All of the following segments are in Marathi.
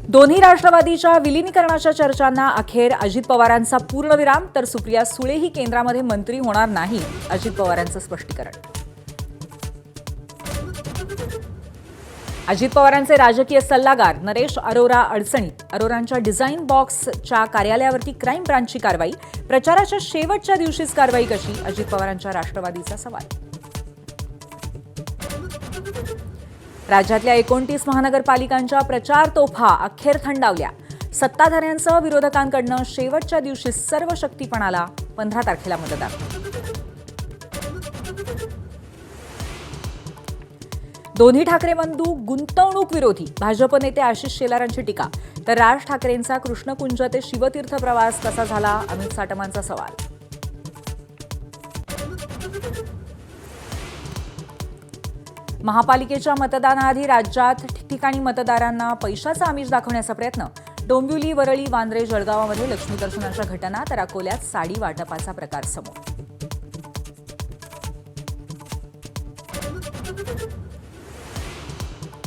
दोन्ही राष्ट्रवादीच्या विलीनीकरणाच्या चर्चांना अखेर अजित पवारांचा पूर्णविराम, तर सुप्रिया सुळेही केंद्रामध्ये मंत्री होणार नाही, अजित पवारांचं स्पष्टीकरण. अजित पवारांचे राजकीय सल्लागार नरेश अरोरा अडचणीत. अरोरांच्या डिझाईन बॉक्सच्या कार्यालयावरती क्राईम ब्रांचची कारवाई. प्रचाराच्या शेवटच्या दिवशीच कारवाई कशी, अजित पवारांच्या राष्ट्रवादीचा सवाल. राज्यातल्या 29 महानगरपालिकांच्या प्रचार तोफा अखेर थंडावल्या. सत्ताधाऱ्यांसह विरोधकांकडनं शेवटच्या दिवशी सर्व शक्तीपणाला. 15 तारखेला मतदान. दोन्ही ठाकरे बंधू गुंतवणूक विरोधी. भाजप नेते आशिष शेलारांची टीका. तर राज ठाकरेंचा कृष्णकुंज ते शिवतीर्थ प्रवास कसा झाला, अमित साटमांचा सवाल. महापालिकेच्या मतदानाआधी राज्यात ठिकठिकाणी मतदारांना पैशाचं आमिष दाखवण्याचा प्रयत्न. डोंबिवली, वरळी, वांद्रे, जळगावामध्ये लक्ष्मीदर्शनाच्या घटना, तर अकोल्यात साडी वाटपाचा प्रकार समोर.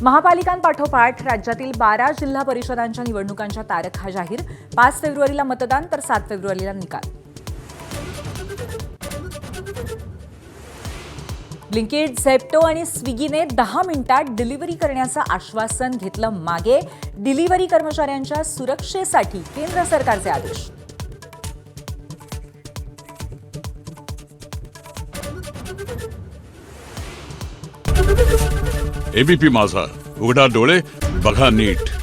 महापालिकांपाठोपाठ राज्यातील 12 जिल्हा परिषदांच्या निवडणुकांच्या तारखा जाहीर. 5 फेब्रुवारीला मतदान, तर 7 फेब्रुवारीला निकाल. ब्लिंकिट, झेप्टो आणि स्विगीने 10 मिनिटात डिलिव्हरी करण्याचं आश्वासन घेतलं मागे. डिलिव्हरी कर्मचाऱ्यांच्या सुरक्षेसाठी केंद्र सरकारचे आदेश. एबीपी माझा, उघडा डोळे बघा नीट.